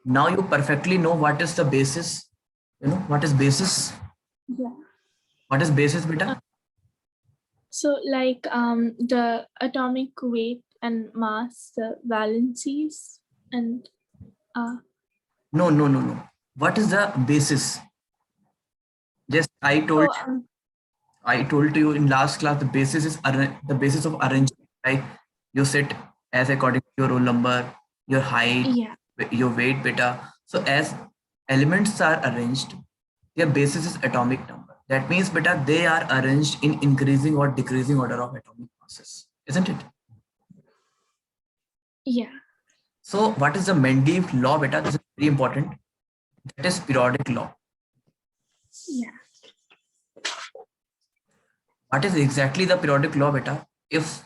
Now you perfectly know what is the basis. You know what is basis? Yeah. What is basis, beta? So like the atomic weight and mass, the valencies, and No. What is the basis? Just oh, I told to you in last class the basis is the basis of arrangement. Like you sit as according to your roll number, your height, yeah. your weight, beta. So as elements are arranged, their basis is atomic number. That means beta they are arranged in increasing or decreasing order of atomic masses, isn't it? Yeah. So what is the Mendeleev law, beta? This is very important. That is periodic law. Yeah. What is exactly the periodic law, beta? If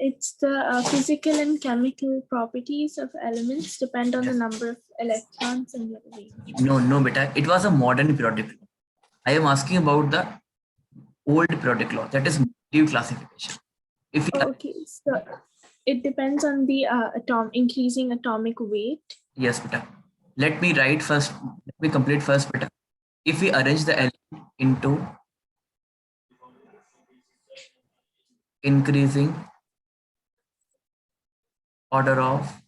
It's the physical and chemical properties of elements depend on the number of electrons in their weight. no, beta, it was a modern periodic law. I am asking about the old periodic law, that is Mendeleev classification. If we Okay, so it depends on the increasing atomic weight. yes, beta. Let me write first. Let me complete first, beta. If we arrange the element into increasing order of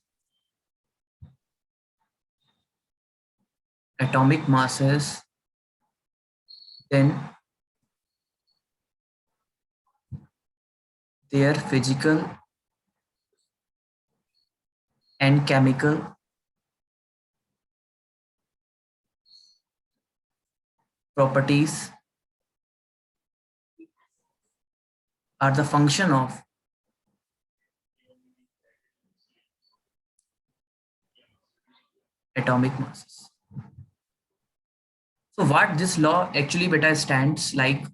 atomic masses, then their physical and chemical properties are the function of atomic masses. So what this law actually beta stands like,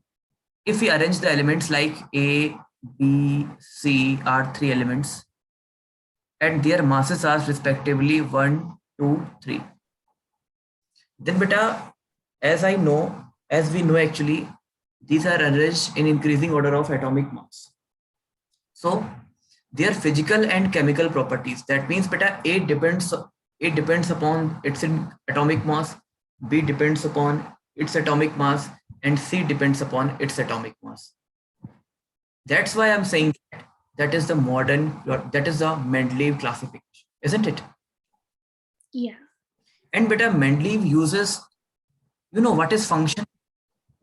if we arrange the elements like A, B, C are three elements and their masses are respectively 1, 2, 3. Then beta, as we know actually, these are arranged in increasing order of atomic mass. So their physical and chemical properties. That means beta it depends upon its atomic mass, B depends upon its atomic mass, and C depends upon its atomic mass. That's why I'm saying that is the Mendeleev classification, isn't it? Yeah. And beta Mendeleev uses, you know what is function?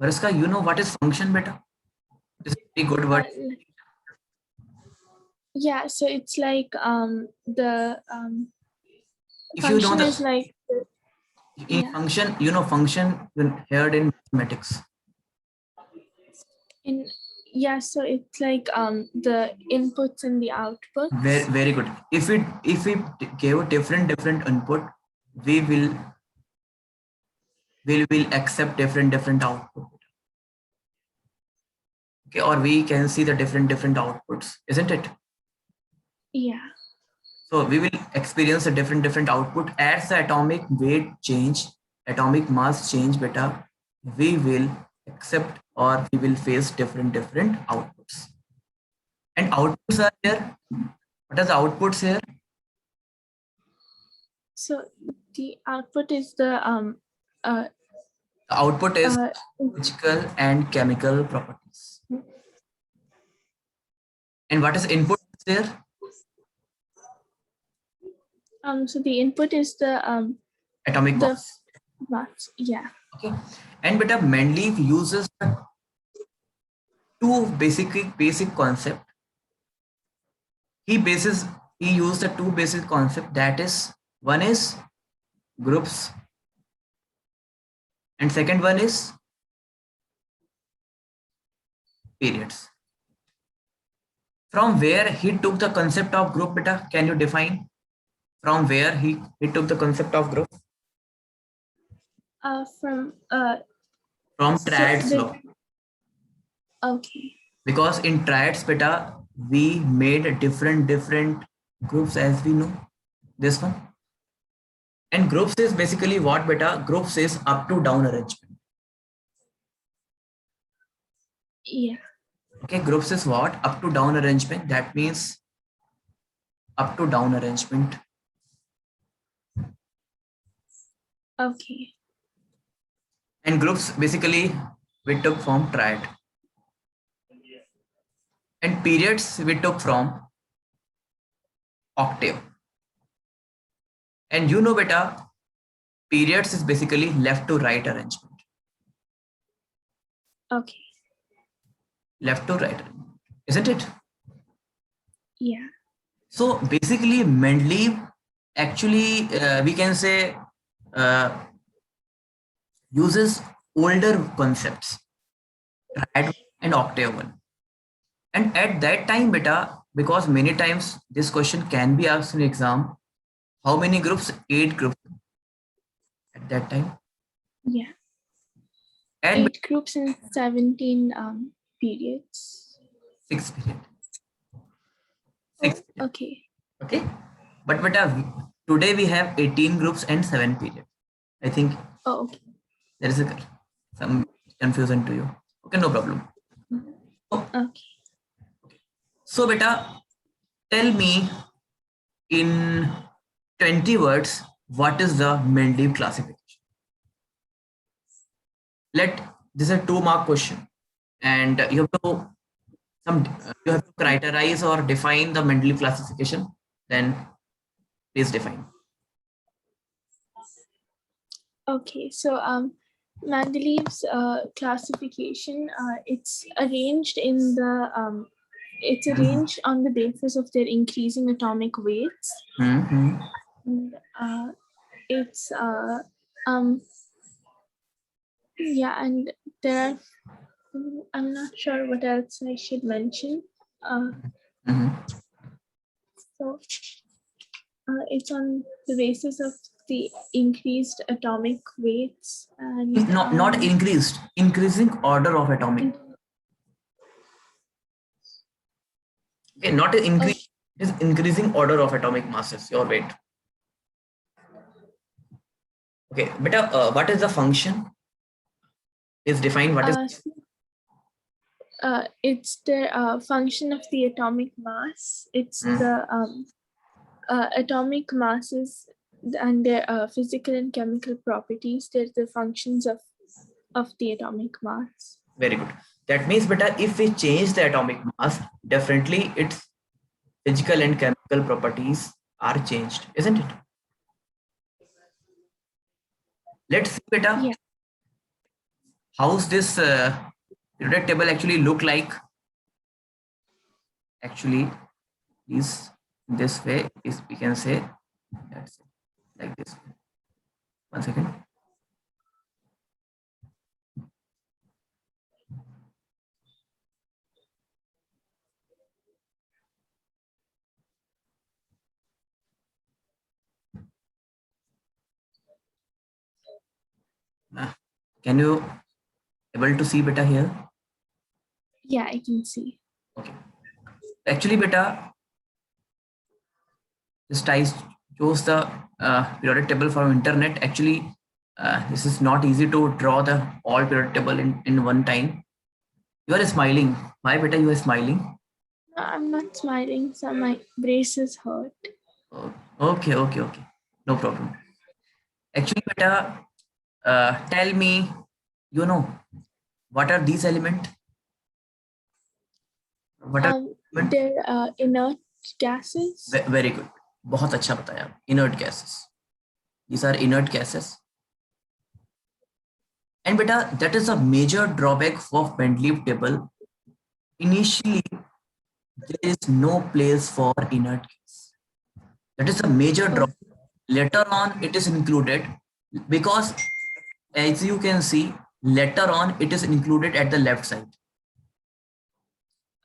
Variska, you know what is function, beta? It's a very good word. Yeah, so it's like the If you know function the is like yeah. function, you know function heard in mathematics. In yeah, so it's like the inputs and the outputs. Very good. If we give different input, we will accept different output. Okay, or we can see the different outputs, isn't it? Yeah. So we will experience a different output as the atomic weight change, atomic mass change, beta. We will accept or we will face different outputs. And outputs are here. What are the outputs here? So the output is the The output is physical and chemical properties. And what is input there? So the input is the Atomic mass. mass. Yeah. Okay. And beta Mendeleev uses two basic concept. He used the two basic concept, that is one is groups and second one is periods. From where he took the concept of group, beta, can you define from where he took the concept of group? From Triad's law. Okay. Because in triads, beta, we made different groups, as we know this one. And groups is basically what, beta? Groups is up to down arrangement. Yeah. Okay, groups is what? Up to down arrangement. That means up to down arrangement. Okay. And groups basically we took from triad. And periods we took from octave. And you know beta, periods is basically left to right arrangement. Okay. Left to right, isn't it? Yeah. So basically Mendeleev actually we can say uses older concepts, triad and octave one. And at that time beta, because many times this question can be asked in exam, how many groups? 8 groups at that time. Yeah. And 8 groups and 17 periods. 6 period. Oh, 6 period. okay. Okay. But today we have 18 groups and 7 period. I think Oh, okay. there is some confusion to you. Okay, no problem. Okay. So beta, tell me in 20 words, what is the Mendeleev classification? This is a 2-mark question, and you have to characterize or define the Mendeleev classification. Then please define. Okay. So Mendeleev's classification, it's arranged in the it's arranged on the basis of their increasing atomic weights. Mm-hmm. And, it's yeah, and there are, I'm not sure what else I should mention. So it's on the basis of the increased atomic weights and Not increased, increasing order of atomic. Okay, not an increase, it is increasing order of atomic masses, your weight. Okay, beta, what is the function? Is defined what is it's the function of the atomic mass. It's the atomic masses and their physical and chemical properties. They're the functions of the atomic mass. very good. That means beta, if we change the atomic mass, definitely its physical and chemical properties are changed, isn't it? Let's see beta, Yeah. how's this periodic table actually look like? Actually is this way, is we can say that's like this. 1 second. Can you able to see beta here? Yeah, I can see. Okay. Actually beta, this ties shows the periodic table from internet. Actually this is not easy to draw the all periodic table in one time. You are smiling. Why beta you are smiling? I'm not smiling, so my braces hurt. Okay. No problem. Actually beta, tell me, you know, what are these elements? What are they're inert gases. very good. बहुत अच्छा बताया. Inert gases. These are inert gases. And beta, that is a major drawback of Mendeleev table. Initially, there is no place for inert gas. That is a major drawback. Later on, it is included because, as you can see, later on it is included at the left side.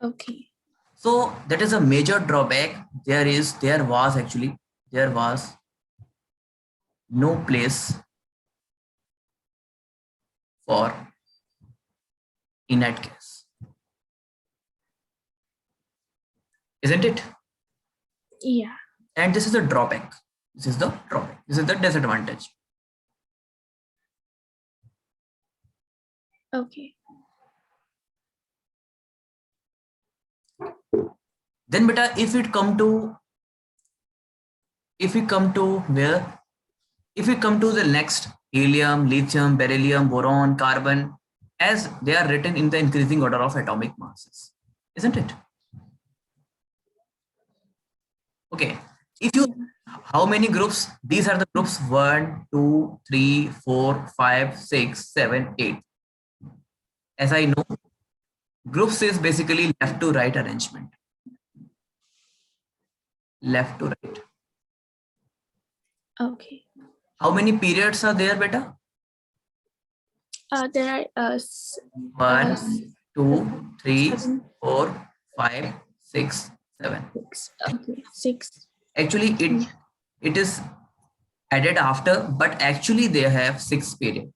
Okay. So that is a major drawback. There was no place for inert gas, isn't it? Yeah. And this is the drawback. This is the drawback. This is the disadvantage. Okay. Then beta, if we come to where, if we come to the next helium, lithium, beryllium, boron, carbon, as they are written in the increasing order of atomic masses, isn't it? Okay. If you, how many groups? These are the groups 1, 2, 3, 4, 5, 6, 7, 8. As I know, groups is basically left to right arrangement. Left to right. Okay. How many periods are there, beta? There are 1, 2, 3, seven, 4, 5, 6, 7. 6. Okay, 6. Actually, it is added after, but actually they have 6 periods.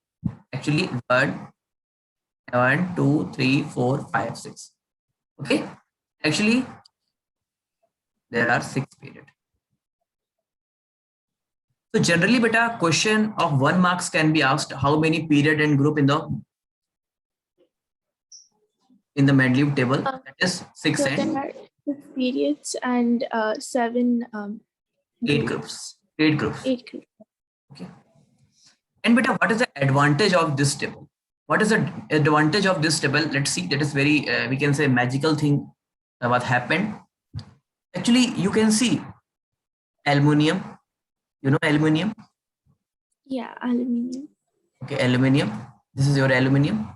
Actually, 1, 2, 3, 4, 5, 6. Okay. Actually, there are 6 periods. So generally, beta, question of 1 marks can be asked: how many period and group in the Mendeleev table? That is 6 So and there are 6 periods and 7 8 groups. 8 groups. 8 groups. Okay. And beta, what is the advantage of this table? What is the advantage of this table? Let's see. That is very, we can say, magical thing what happened. Actually, you can see aluminium. You know aluminium? Yeah, aluminium. Okay, aluminium. This is your aluminium.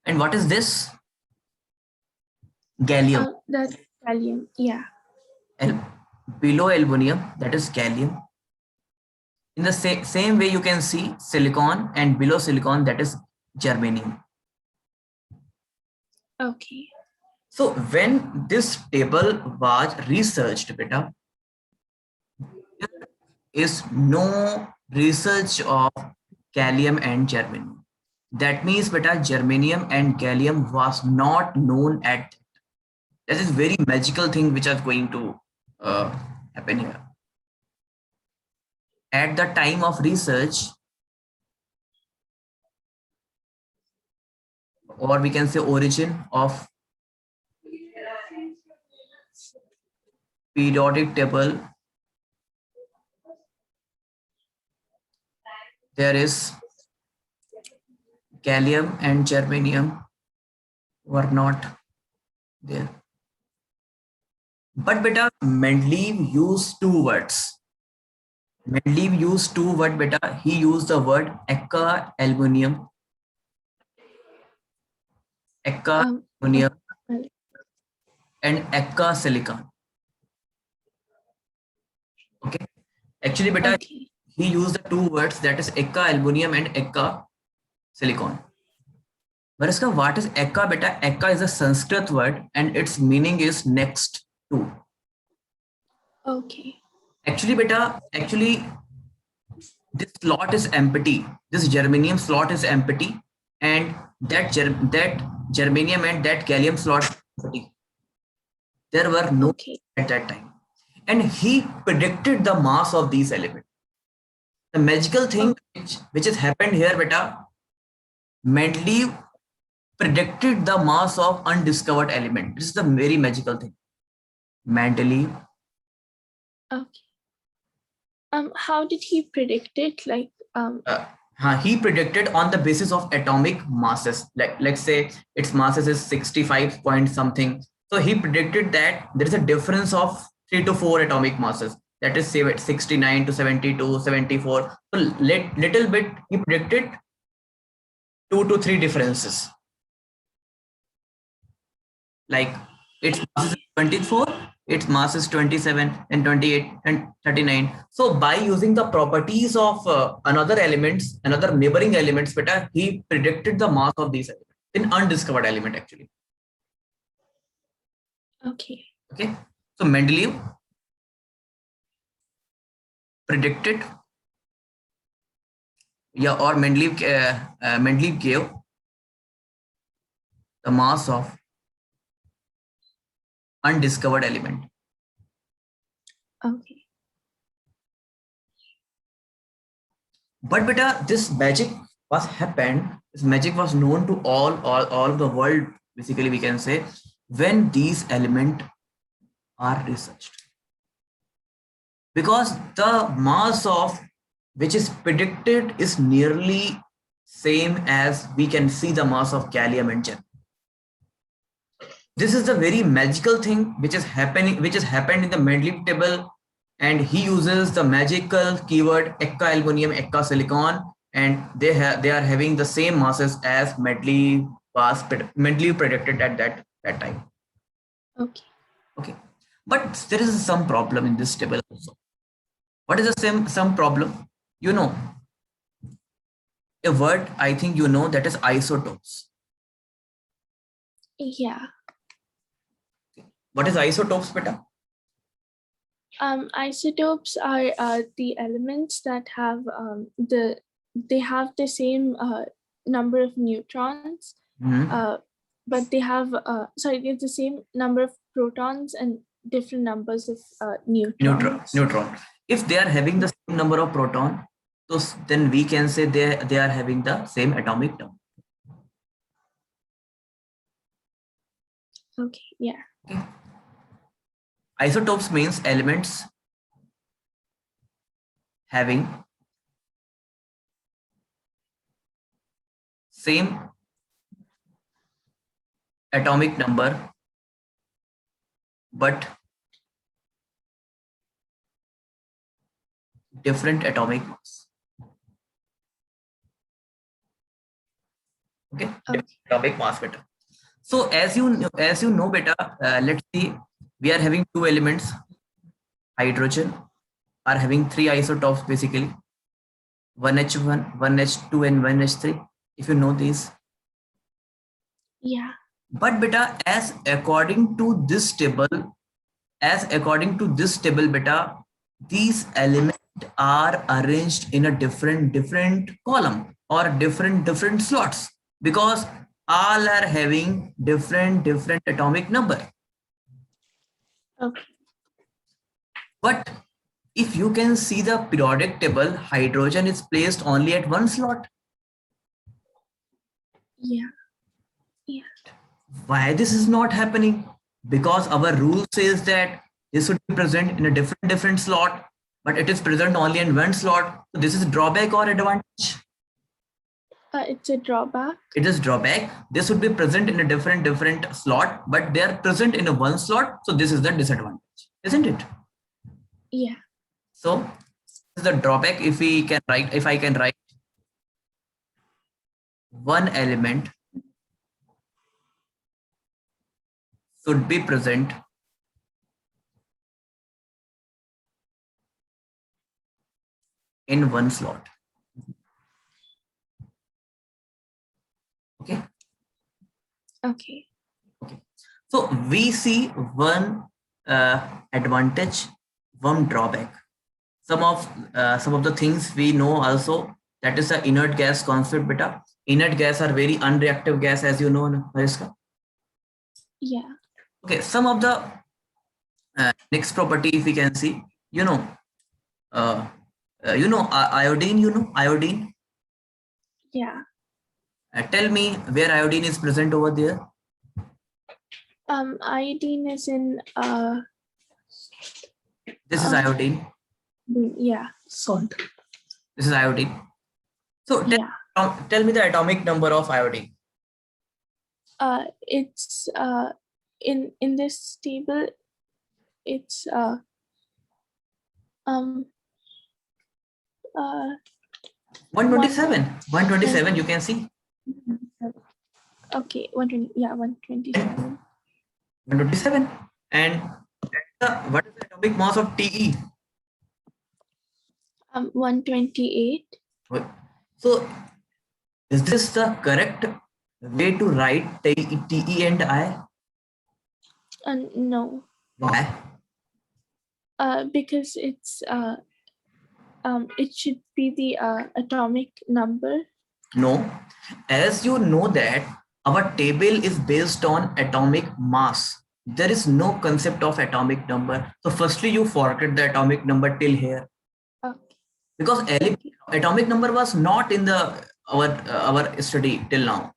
And what is this? Gallium. That's gallium. Yeah. And below aluminium, that is gallium. In the same way, you can see silicon, and below silicon, that is germanium. Okay. So when this table was researched, beta, there is no research of gallium and germanium. That means, beta, germanium and gallium was not known at. That is very magical thing which is going to happen here. At the time of research, or we can say origin of periodic table, there is gallium and germanium were not there. But beta, Mendeleev used 2 words. Mendeleev used 2 words, beta. He used the word eka aluminium, and eka silicon. Okay. Actually, beta, Okay. he used the 2 words, that is eka aluminium and eka silicon. Whereas what is eka, beta? Eka is a Sanskrit word and its meaning is next to. Okay. Actually, beta, this slot is empty. This germanium slot is empty, and that germanium and that gallium slot is empty. There were no at that time, and he predicted the mass of these elements. The magical thing which has happened here, beta, Mendeleev predicted the mass of undiscovered element. This is the very magical thing. Mendeleev. Okay. How did he predict it? Like he predicted on the basis of atomic masses. Like, let's say its masses is 65 point something. So he predicted that there is a difference of 3 to 4 atomic masses. That is, say, 69 to 72, 74. So little bit he predicted 2 to 3 differences. Like its mass is 24, its mass is 27 and 28 and 39. So by using the properties of another neighboring elements, beta, he predicted the mass of these elements in undiscovered element actually. Okay. Okay. So Mendeleev predicted, or Mendeleev gave the mass of undiscovered element. Okay. But beta, this magic was happened. This magic was known to all the world. Basically, we can say when these elements are researched, because the mass of which is predicted is nearly same as we can see the mass of gallium and germanium. This is the very magical thing which is happening, which has happened in the Mendeleev table, and he uses the magical keyword Eka aluminum, Eka silicon, and they are having the same masses as Mendeleev predicted at that time. Okay, but there is some problem in this table also. What is the some problem? You know, a word I think you know, that is isotopes. Yeah. What is isotopes, beta? Isotopes are the elements that have they have the same number of neutrons, but they have it's the same number of protons and different numbers of neutrons. Neutron. If they are having the same number of proton, so then we can say they are having the same atomic number. Okay. Yeah. Okay. Isotopes means elements having same atomic number but different atomic mass. Okay, atomic mass beta. So as you know beta, let's see, we are having two elements. Hydrogen are having three isotopes basically, 1H1, 1H2 and 1H3, if you know these. Yeah. But beta, as according to this table beta, these elements are arranged in a different column or different slots, because all are having different atomic number. Okay. But if you can see the periodic table, hydrogen is placed only at one slot. Yeah. Yeah. Why this is not happening? Because our rule says that this should be present in a different slot, but it is present only in one slot. So this is drawback or advantage? It's a drawback. It is drawback. This would be present in a different slot, but they are present in a one slot. So this is the disadvantage, isn't it? Yeah. So this is the drawback. If I can write one element should be present in one slot. Okay. Okay. Okay. So we see one advantage, one drawback. Some of the things we know also, that is the inert gas concept beta. Inert gas are very unreactive gas, as you know, Mariska. Yeah. Okay. Some of the next property, if we can see, iodine. Iodine. Yeah. Tell me where iodine is present over there. Iodine is in This is iodine. Yeah, salt. This is iodine. So tell me the atomic number of iodine. It's in this table, it's 127. 127, you can see. Okay, 120. Yeah, 127. 127. And what is the atomic mass of Te? 128. So is this the correct way to write Te and I? No. Why? Because it's it should be the atomic number. No, as you know that our table is based on atomic mass. There is no concept of atomic number. So firstly, you forget the atomic number till here. Okay. Because atomic number was not in our study till now.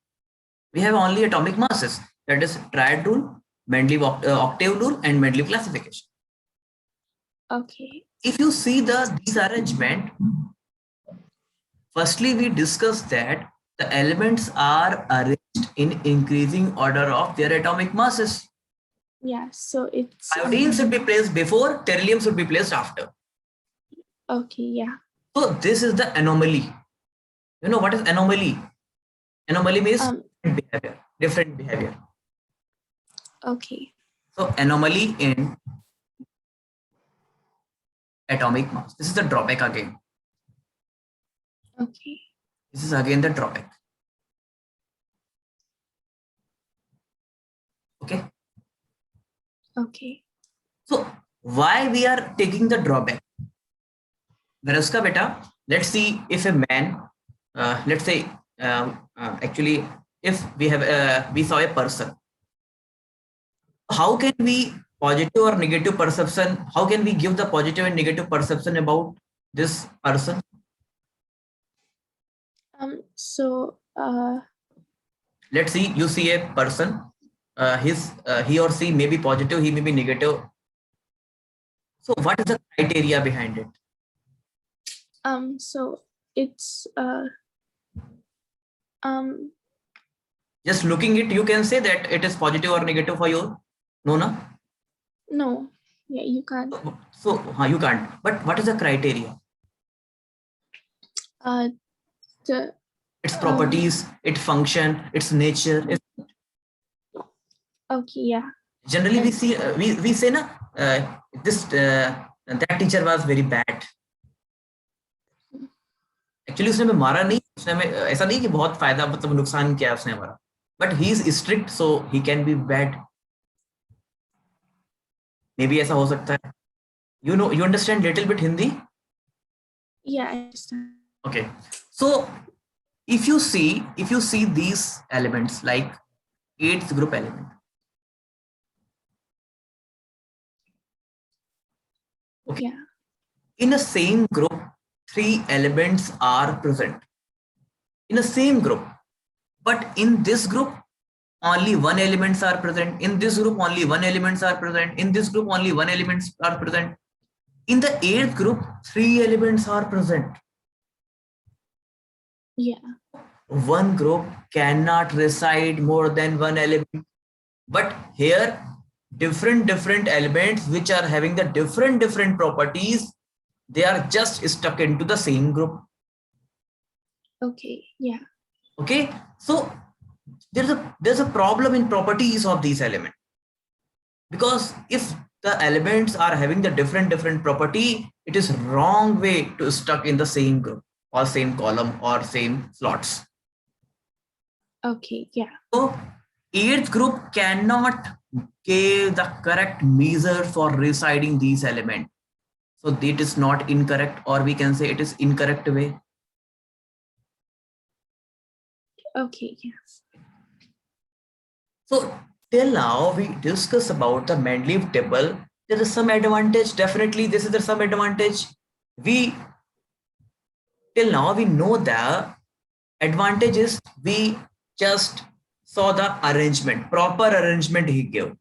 We have only atomic masses. That is triad rule, Mendeleev octave rule, and Mendeleev classification. Okay. If you see these arrangement, Firstly, we discussed that the elements are arranged in increasing order of their atomic masses. Yeah, so it's Iodine should be placed before, tellurium should be placed after. okay, yeah. So this is the anomaly. You know what is anomaly? Anomaly means different behavior. Okay. So anomaly in atomic mass. This is the drawback again. Okay. This is again the drawback. Okay. Okay. So why we are taking the drawback? Varaska beta, let's see if a man, let's say, actually, if we have, we saw a person, how can we positive or negative perception? How can we give the positive and negative perception about this person? So Let's see, you see a person, he or she may be positive, he may be negative. So what is the criteria behind it? So it's just looking it, you can say that it is positive or negative for you. No, no. No, yeah, you can't. So you can't. But what is the criteria? Its properties, its function, its nature. Okay, yeah. Generally, we see we say na this that teacher was very bad. Actually, उसने हमें मारा नहीं, उसने हमें ऐसा नहीं कि बहुत फायदा मतलब नुकसान किया उसने हमारा. But he is strict, so he can be bad. Maybe ऐसा हो सकता है. You know, you understand little bit Hindi? Yeah, I understand. Okay, so if you see these elements like 8th group element, okay, yeah, in the same group 3 elements are present in the same group, but in this group only 1 elements are present, in this group only 1 elements are present, in this group only 1 elements are present. In the 8th group 3 elements are present. Yeah. One group cannot reside more than 1 element, but here different elements which are having the different properties, they are just stuck into the same group. Okay, yeah. Okay, so there's a problem in properties of these elements, because if the elements are having the different property, it is wrong way to stuck in the same group or same column or same slots. Okay, yeah. So 8th group cannot give the correct measure for residing these elements. So that is not incorrect, or we can say it is incorrect way. Okay, yes. So till now we discuss about the Mendeleev table. There is some advantage. Definitely, this is some advantage. Till now we know the advantage is we just saw the arrangement, proper arrangement he gave,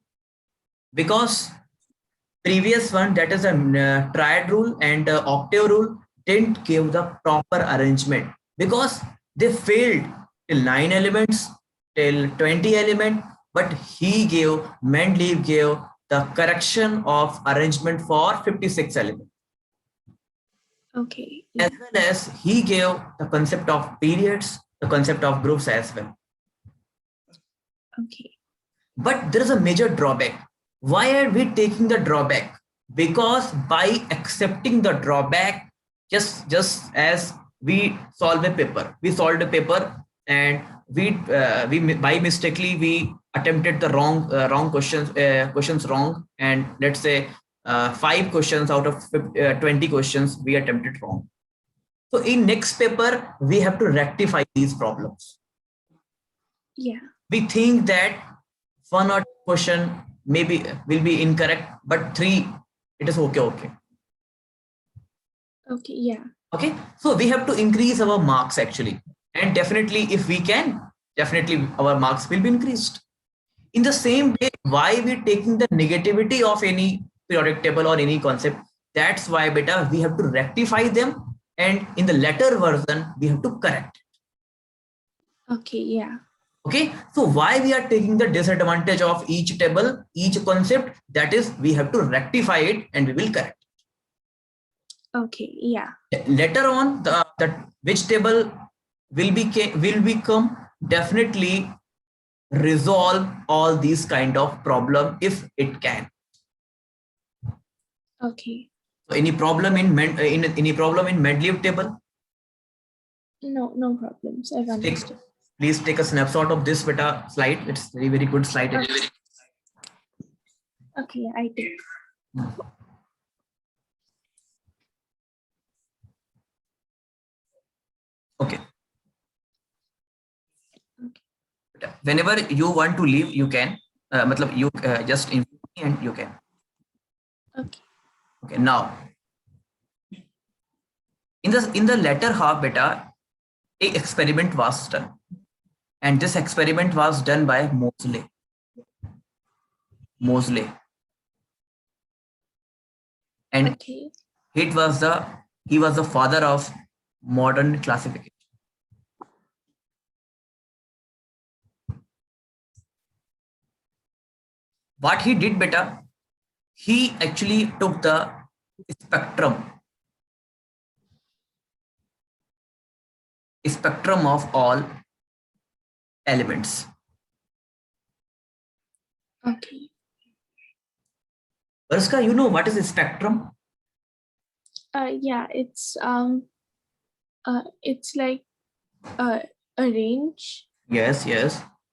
because previous one, that is a triad rule and octave rule, didn't give the proper arrangement because they failed till 9 elements, till 20 element, but Mendeleev gave the correction of arrangement for 56 elements. Okay. As well as he gave the concept of periods, the concept of groups as well. Okay. But there is a major drawback. Why are we taking the drawback? Because by accepting the drawback, just as we solved a paper and we by mistakenly we attempted the wrong questions wrong, and let's say 5 questions out of 20 questions we attempted wrong. So in next paper we have to rectify these problems. Yeah. We think that 1 or 2 question maybe will be incorrect, but 3 it is okay. Okay, yeah. Okay, so we have to increase our marks actually, and definitely if we can, definitely our marks will be increased. In the same way, why we taking the negativity of any periodic table or any concept, that's why beta we have to rectify them and in the later version we have to correct it. Okay, yeah. Okay, so why we are taking the disadvantage of each table, each concept, that is we have to rectify it and we will correct. Okay, yeah. Later on, the which table will become definitely resolve all these kind of problem if it can. Okay. So any problem in any problem in Mendeleev table? No, no problems. I've understood. Please take a snapshot of this beta slide. It's very good slide. Okay, I did. Okay. Whenever you want to leave, you can. Matlab you just inform me and you can. Okay. Okay. Now, in the latter half beta, a experiment was done, and this experiment was done by Moseley. And Okay. he was the father of modern classification. What he did beta, he actually took the spectrum of all elements. Okay. Varshka, you know what is a spectrum? Yeah, it's like a range. Yes.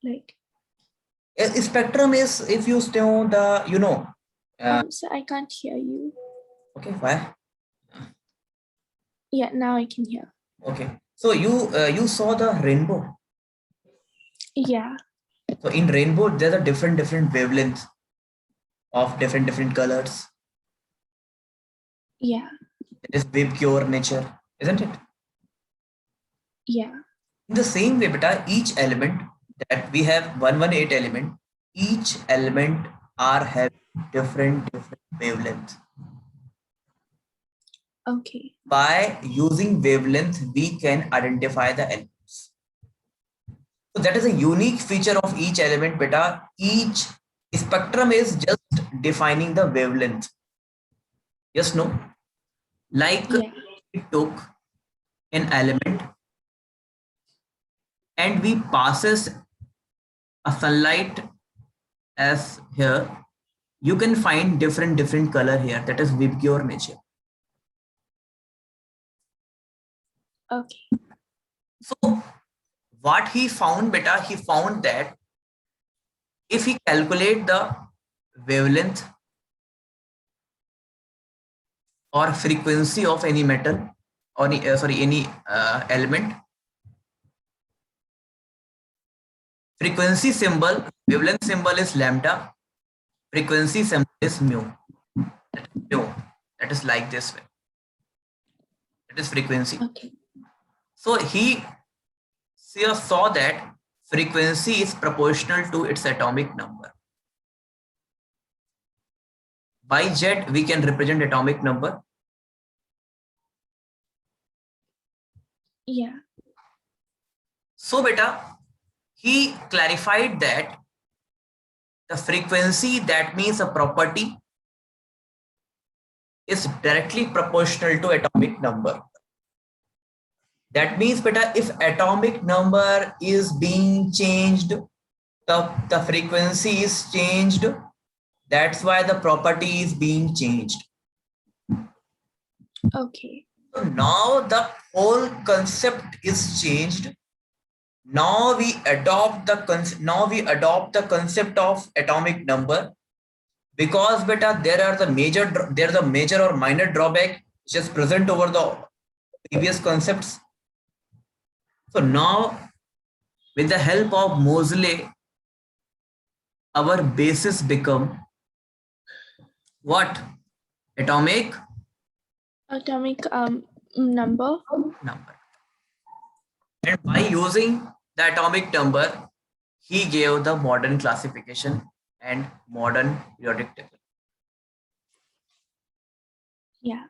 Like. A spectrum is if you stay on the So I can't hear you. Okay, why? Yeah, now I can hear. Okay, so you saw the rainbow. Yeah. So in rainbow, there's a different wavelengths of different colors. Yeah. It is Vibgyor nature, isn't it? Yeah. In the same way, beta, each element that we have 118 element, each element are having different wavelengths. Okay. By using wavelength, we can identify the elements. So that is a unique feature of each element beta. Each spectrum is just defining the wavelength. Yes, no? Like Yeah. we took an element and we passes a sunlight as here. You can find different color here. That is Vibgyor nature. Okay. So what he found beta, he found that if he calculate the wavelength or frequency of any metal or any element, frequency symbol, wavelength symbol is lambda, frequency symbol is mu. That is like this way. That is frequency. Okay. So he saw that frequency is proportional to its atomic number. By Z, we can represent atomic number. Yeah. So beta, he clarified that the frequency, that means a property, is directly proportional to atomic number. That means beta, if atomic number is being changed, the frequency is changed. That's why the property is being changed. Okay. So now the whole concept is changed. Now we adopt the concept of atomic number, because beta there are the major or minor drawback which is present over the previous concepts. So now with the help of Moseley, our basis become what? Atomic number. And by using the atomic number, he gave the modern classification and modern periodic table. Yeah.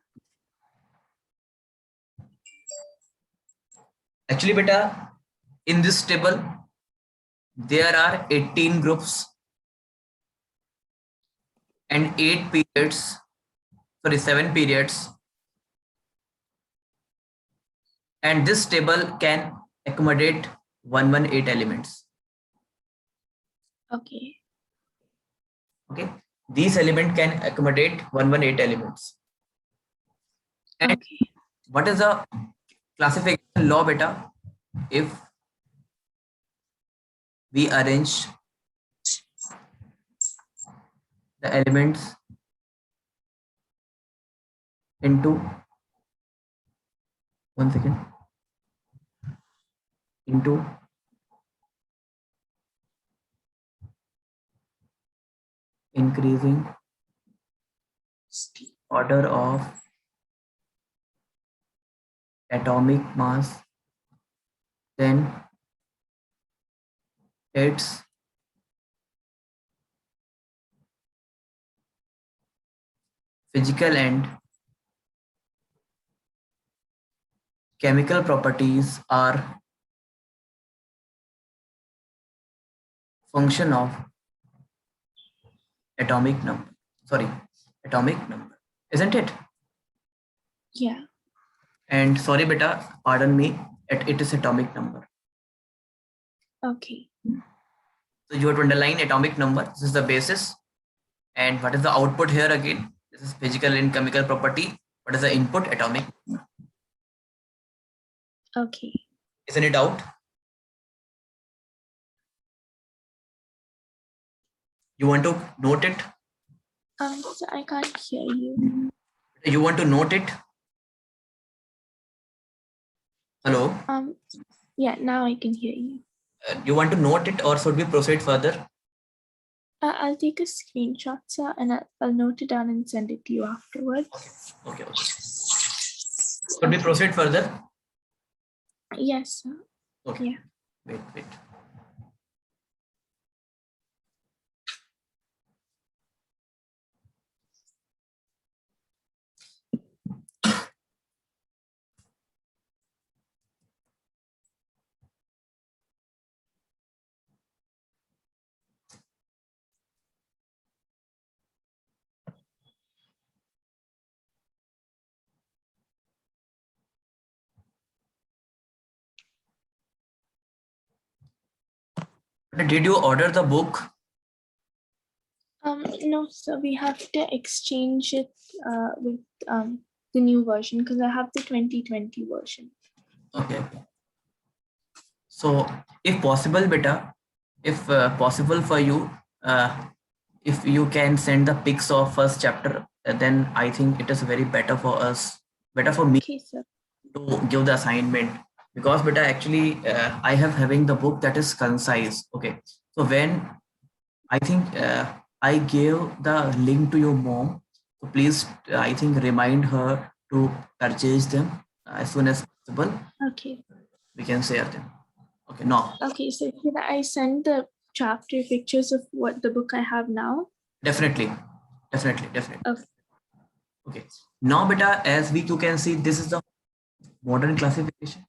Actually, beta, in this table, there are 18 groups and 8 periods, sorry, 7 periods. And this table can accommodate 118 elements. Okay. Okay. These elements can accommodate 118 elements. And Okay. what is the classification law, beta? If we arrange the elements into, one second, into increasing order of atomic mass, then its physical and chemical properties are function of atomic number. Sorry, atomic number, isn't it? Yeah. And sorry, beta, pardon me, it is atomic number. Okay. So you have to underline atomic number. This is the basis. And what is the output here again? This is physical and chemical property. What is the input? Atomic. Okay. Isn't it out? You want to note it? So I can't hear you. You want to note it? Hello? Yeah, now I can hear you. You want to note it or should we proceed further? I'll take a screenshot, sir, and I'll note it down and send it to you afterwards. Okay. Should we proceed further? Yes, sir. Okay. Yeah. Wait. Did you order the book? No, so we have to exchange it with the new version because I have the 2020 version. Okay. So if possible, beta, if possible for you, if you can send the pics of first chapter, then I think it is very better for us, better for me Okay, sir. to give the assignment, because beta actually I have having the book that is concise. Okay. So when I think I gave the link to your mom, so please I think remind her to purchase them as soon as possible. Okay. We can share them. Okay, no. Okay, so should I send the chapter pictures of what the book I have now? Definitely. Okay. Okay. Now, beta, as we you can see, this is the modern classification.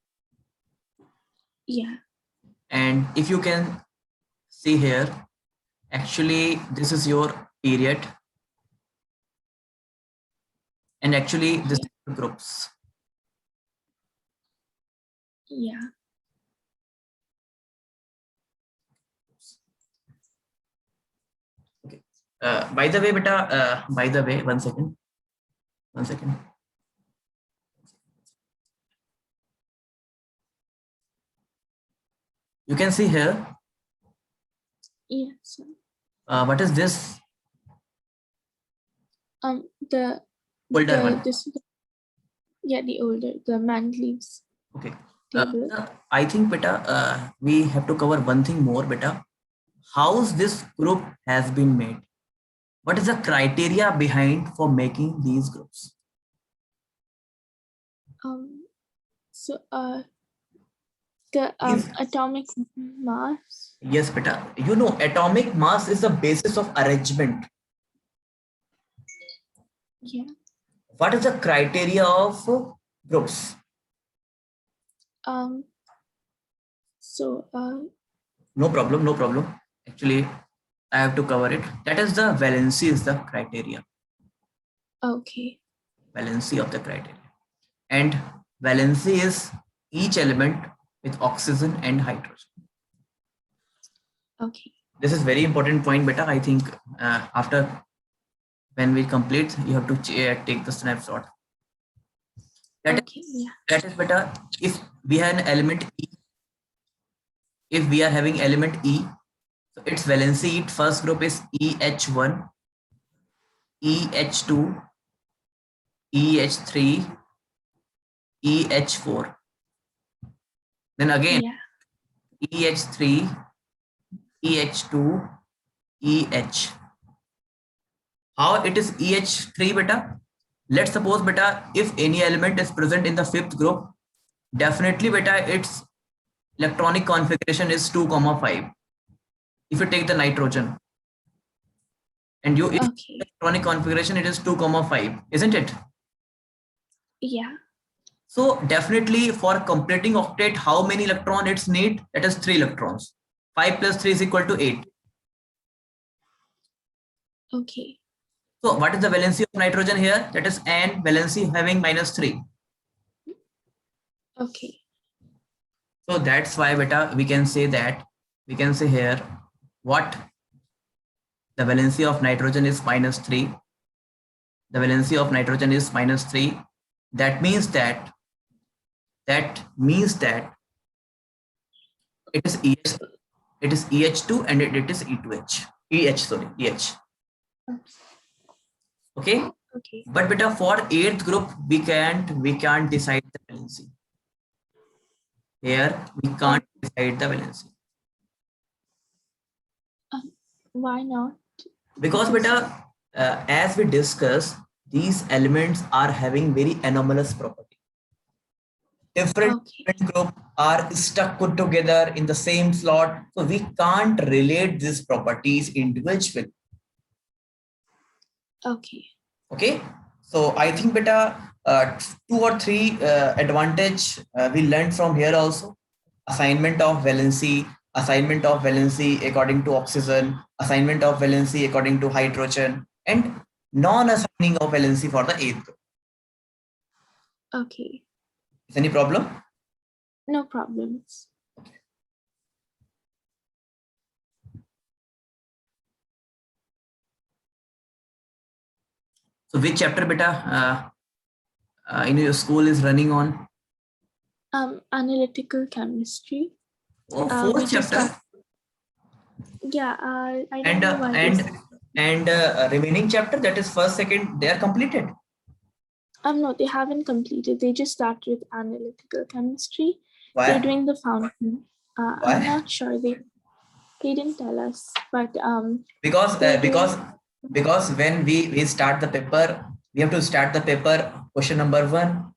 Yeah. And if you can see here, actually, this is your period. And actually, this is the groups. Yeah. Okay. By the way, beta, by the way, one second. You can see here. Yes. What is this? The Older one. The older, the Mendeleev's. Okay. Table. I think, beta, we have to cover one thing more, beta. How's this group has been made? What is the criteria behind for making these groups? The atomic mass. Yes, beta. You know, atomic mass is the basis of arrangement. Yeah. What is the criteria of groups? So, No problem, no problem. Actually, I have to cover it. That is the valency is the criteria. okay. Valency of the criteria. And valency is each element with oxygen and hydrogen. Okay. This is very important point, beta. I think after when we complete, you have to take the snapshot. Okay. Yeah. That is beta. If we have an element E, if we are having element E, so its valency, its first group is EH1, EH2, EH3, EH4. Then again, Yeah. EH3, EH2, EH. How it is EH3 beta? Let's suppose beta, if any element is present in the fifth group, definitely beta its electronic configuration is 2,5. If you take the nitrogen and you Okay. electronic configuration, it is 2,5, isn't it? Yeah. So definitely for completing octet, how many electron it's need? That is 3 electrons. 5 plus 3 is equal to 8. Okay. So what is the valency of nitrogen here? That is N, valency having -3. Okay. So that's why beta we can say that, we can say here what the valency of nitrogen is -3. The valency of nitrogen is -3. That means that it is EH2 and it is E2H. EH. Okay. Okay. But beta for eighth group we can't decide the valency. Here we can't decide the valency. Why not? Because beta, as we discussed, these elements are having very anomalous property. Different group are stuck put together in the same slot, so we can't relate these properties individually. Okay. Okay, so I think beta 2 or 3 advantage we learned from here also. Assignment of valency according to oxygen, assignment of valency according to hydrogen, and non-assigning of valency for the eighth group. Okay. Is any problem? No problems. So which chapter beta in your school is running on? Analytical chemistry. Oh, fourth chapter. Yeah, I don't know why and remaining chapter, that is first, second, they are completed. No, they haven't completed. They just started with analytical chemistry. Why? They're doing the fountain. Why? I'm not sure. They didn't tell us, but because when we start the paper, we have to start the paper question number 1.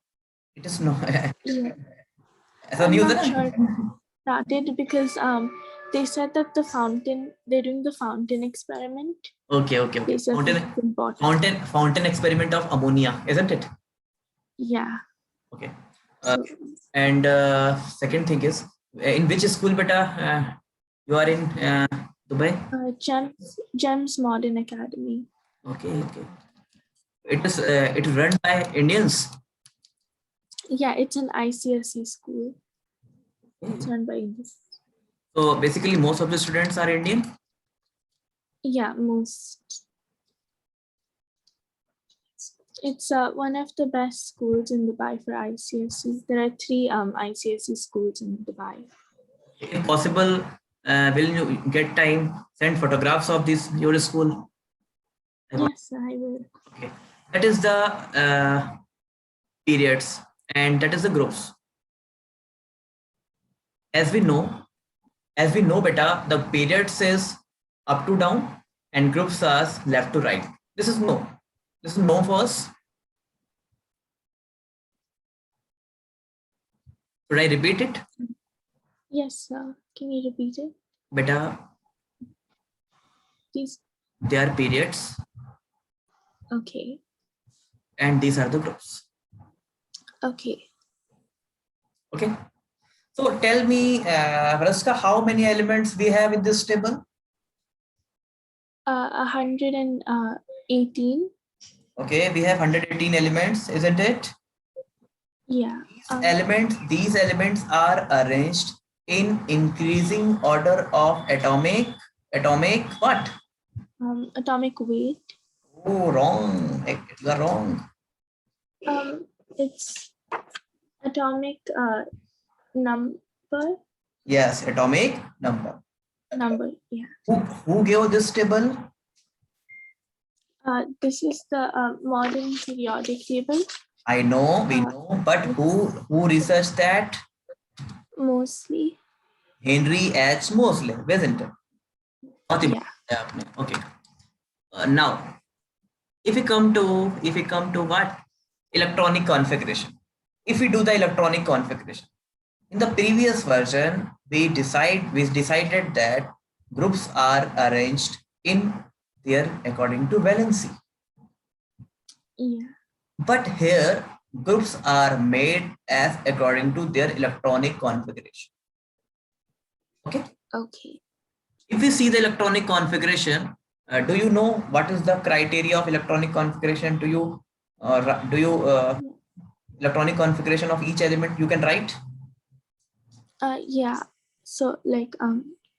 It is no. Yeah. So I'm not sure started because they said that they're doing the fountain experiment. Okay. Fountain experiment of ammonia, isn't it? Yeah. Okay. And second thing is, in which school beta you are in Dubai? GEMS Modern Academy. Okay. It is run by Indians. Yeah, it's an ICSE school. It's run by Indians. So basically most of the students are Indian? Yeah, most. It's one of the best schools in Dubai for ICSE. There are 3 ICSE schools in Dubai. If possible, will you get time, send photographs of this your school? Yes, I will. Okay. That is the periods and that is the groups. As we know beta, the periods is up to down and groups are left to right. This is no for us. Should I repeat it? Yes, sir. Can you repeat it? Beta, These. They are periods. Okay. And these are the groups. Okay. Okay. So tell me, Raska, how many elements we have in this table? 118. Okay, we have 118 elements, isn't it? Yeah. These elements are arranged in increasing order of atomic what? Atomic weight. Oh, wrong. You are wrong. It's atomic number. Yes, atomic number. Yeah. Who gave this table? This is the modern periodic table. I know, we know, but who researched that? Mostly. Henry H. Moseley, isn't it? Yeah. Okay. Now, if we come to what? Electronic configuration. If we do the electronic configuration, in the previous version, we decided that groups are arranged in their according to valency. Yeah. But here, groups are made as according to their electronic configuration. Okay. Okay. If we see the electronic configuration, do you know what is the criteria of electronic configuration? Do you electronic configuration of each element you can write? Yeah. So like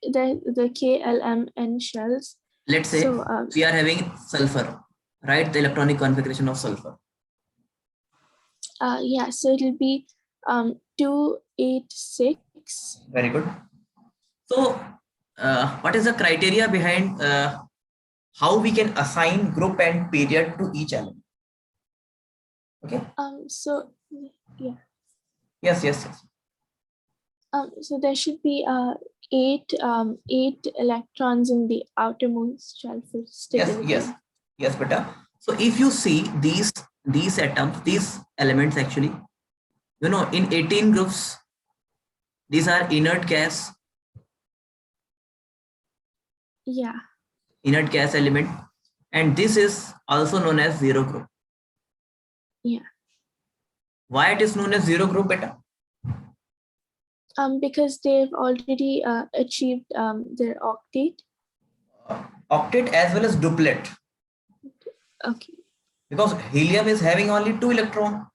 the KLMN shells. Let's say we are having sulfur, right? The electronic configuration of sulfur. Yeah. So it'll be 286. Very good. So what is the criteria behind how we can assign group and period to each element? Okay. So yeah. Yes. So there should be 8 electrons in the outermost shell for stability. Yes, beta. So if you see these atoms, these elements actually, you know, in 18 groups, these are inert gas. Yeah. Inert gas element, and this is also known as zero group. Yeah. Why it is known as zero group, beta? Because they've already achieved their octet. Octet as well as duplet. Okay. Because helium is having only 2 electrons.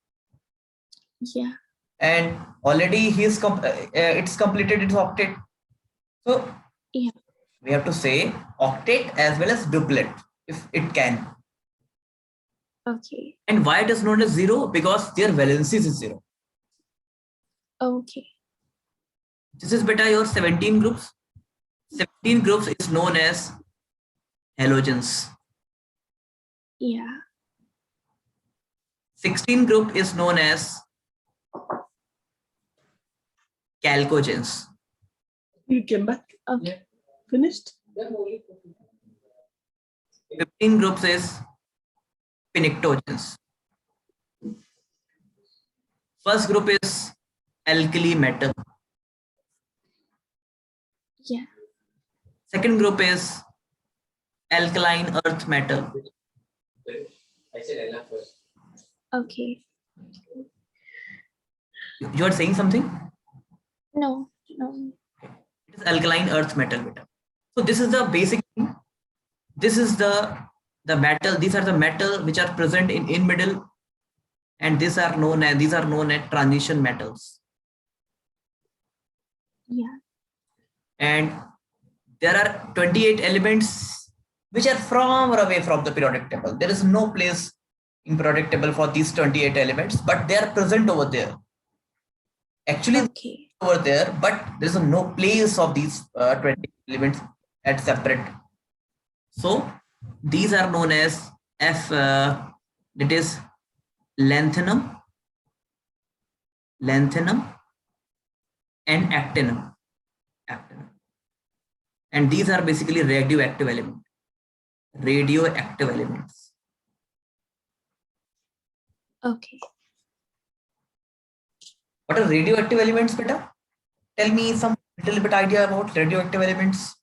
Yeah. And already it's completed its octet. So yeah, we have to say octet as well as duplet if it can. Okay. And why it is known as zero? Because their valencies is zero. Okay. This is beta your 17 groups. 17 groups is known as halogens. Yeah. 16 group is known as chalcogens. You came back. Okay. Finished? 15 groups is pinictogens. First group is alkali metal. Yeah. Second group is alkaline earth metal. I said Ella first. Okay. You are saying something? No. It is alkaline earth metal beta. So this is the basic thing. This is the metal. These are the metal which are present in middle, and these are known as transition metals. Yeah. And there are 28 elements which are from or away from the periodic table. There is no place in periodic table for these 28 elements, but they are present over there. Actually, Okay. over there, but there is no place of these 20 elements at separate. So these are known as it is lanthanum and actinum. And these are basically radioactive elements. Okay. What are radioactive elements, beta? Tell me some little bit idea about radioactive elements.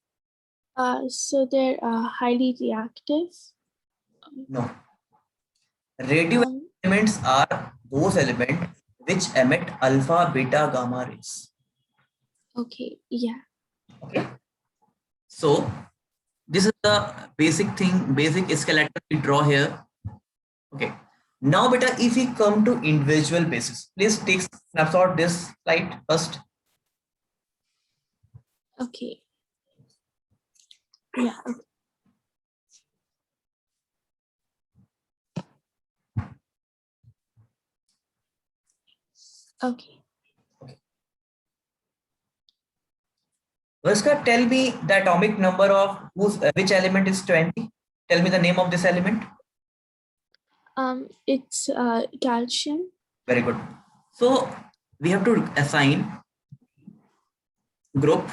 So they're highly reactive. No. Radioactive elements are those elements which emit alpha, beta, gamma rays. Okay. Yeah. Okay. So this is the basic thing, basic skeleton we draw here. Okay. Now, beta, if we come to individual basis, please take snapshot this slide first. Okay. Yeah. Okay. Vaska, tell me the atomic number of which element is 20. Tell me the name of this element. It's calcium. Very good. So we have to assign group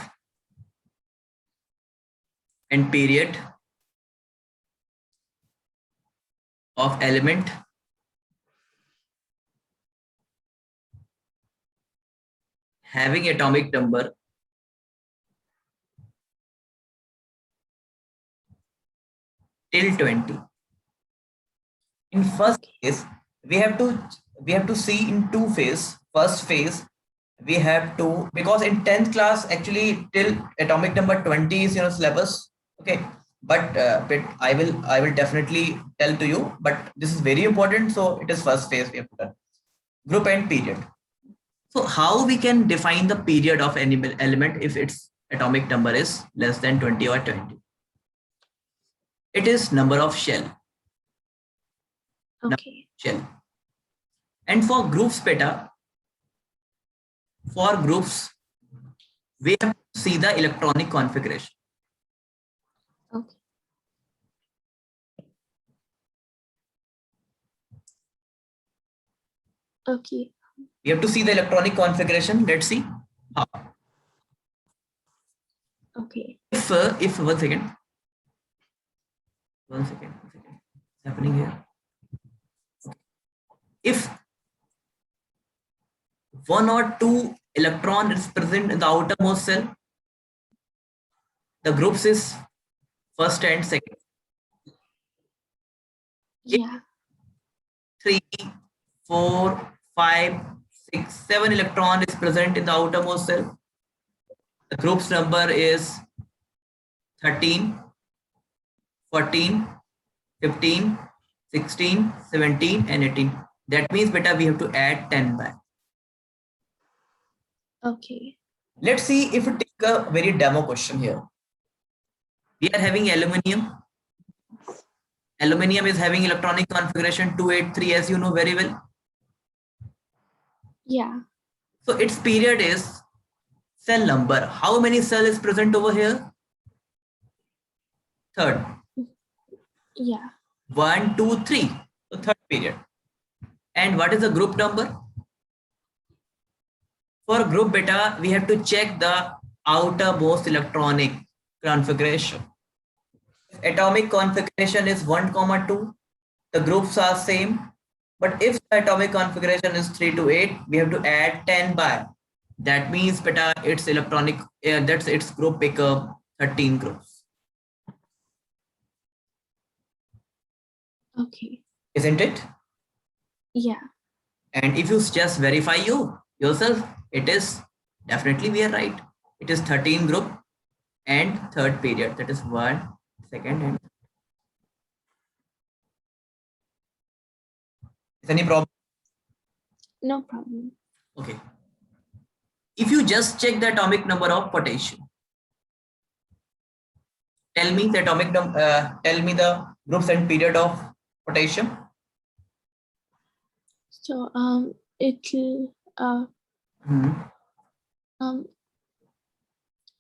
and period of element having atomic number till 20. In first case, we have to see in two phase. First phase, we have to, because in 10th class actually till atomic number 20 is syllabus. Okay, but I will definitely tell to you, but this is very important, so it is first phase we have to done. Group and period. So how we can define the period of any element if its atomic number is less than 20 or 20? It is number of shell. Okay. Shell. And for groups, beta, for groups, we have to see the electronic configuration. Okay. Okay. We have to see the electronic configuration. Let's see how. Okay. If 1 second, what's happening here? If one or two electron is present in the outermost cell, the groups is first and second. Yeah. 3, 4, 5, 6, 7 electron is present in the outermost cell. The group's number is 13, 14, 15, 16, 17, and 18. That means, beta, we have to add 10 back. Okay. Let's see if we take a very demo question here. We are having aluminium. Aluminium is having electronic configuration 283, as you know very well. Yeah. So its period is cell number. How many cell is present over here? Third. Yeah. 1, 2, 3. So third period. And what is the group number? For group beta, we have to check the outermost electronic configuration. Atomic configuration is 1, 2. The groups are same. But if the atomic configuration is 3 to 8, we have to add 10 by. That means beta, its electronic, that's its group pickup 13 groups. Okay. Isn't it? Yeah. And if you just verify yourself, it is definitely we are right. It is 13 group and third period. That is 1 second. And is any problem? No problem. Okay. If you just check the atomic number of potassium, tell me the atomic tell me the groups and period of potassium. So it'll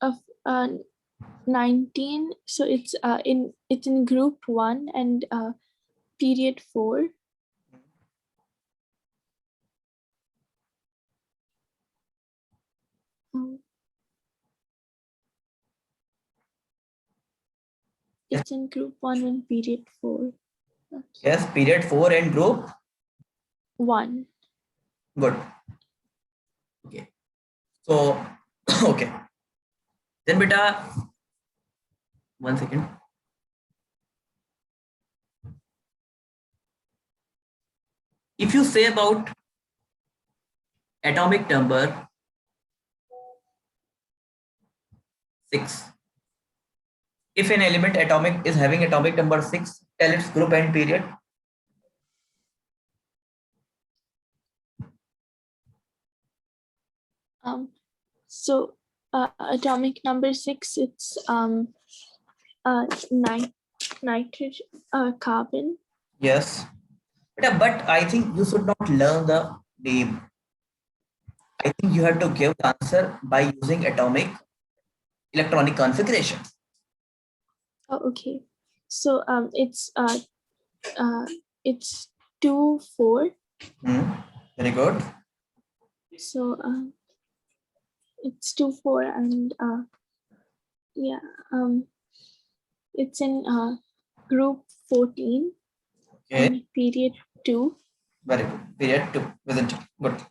of 19. So it's in group 1 and period 4. It's in group 1 and period 4. Okay. Yes, period 4 and group 1. Good. Okay. So, okay. Then beta, 1 second. If you say about atomic number 6. If an element atomic is having atomic number 6, tell its group and period. So atomic number 6, it's nitrogen, carbon. Yes. But I think you should not learn the name. I think you have to give the answer by using atomic electronic configuration. Oh, okay. So it's 2, 4. Very good. So it's 2, 4, and yeah, it's in group 14. Okay. And period 2. Very good. Period 2, isn't it? Good.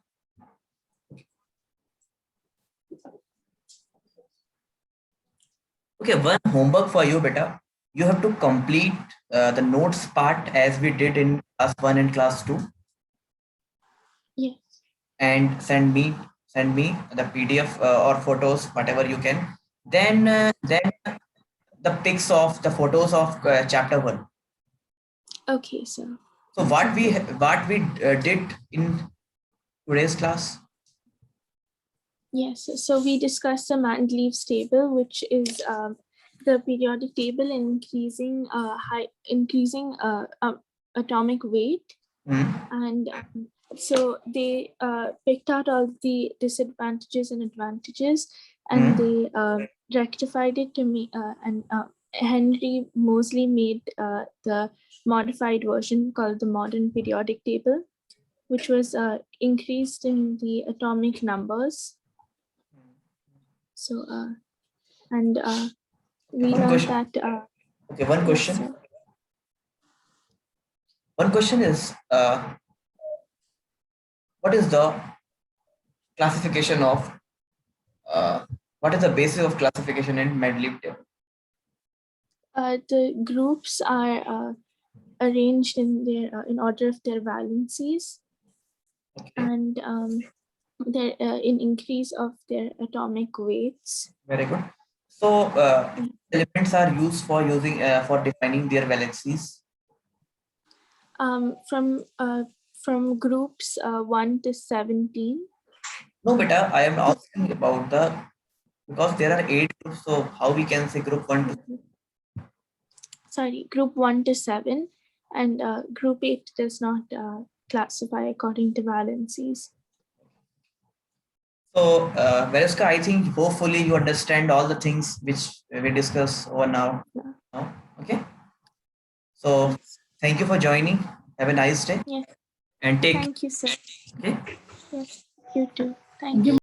Okay, one homework for you, beta. You have to complete the notes part as we did in class 1 and class 2. Yes. And send me the PDF or photos, whatever you can. Then the pics of the photos of chapter 1. Okay, so. So what we did in today's class? Yes, so we discussed the Mendeleev's table, which is the periodic table increasing atomic weight, and so they picked out all the disadvantages and advantages, and they rectified it to me. And Henry Moseley made the modified version called the modern periodic table, which was increased in the atomic numbers. So and we learned that. Okay, one question. Yes, one question is, what is the classification of? What is the basis of classification in Mendeleev table? The groups are arranged in their in order of their valencies, okay. And their in increase of their atomic weights. Very good. So elements are used for using for defining their valencies. From groups 1 to 17. No, beta, I am asking about because there are 8 groups, so how we can say group 1 to? Sorry, group 1 to 7, and group 8 does not classify according to valencies. So, Vereska, I think hopefully you understand all the things which we discussed over now. Yeah. No? Okay. So, yes. Thank you for joining. Have a nice day. Yes. And take. Thank you, sir. Okay. Yes, you too. Thank you.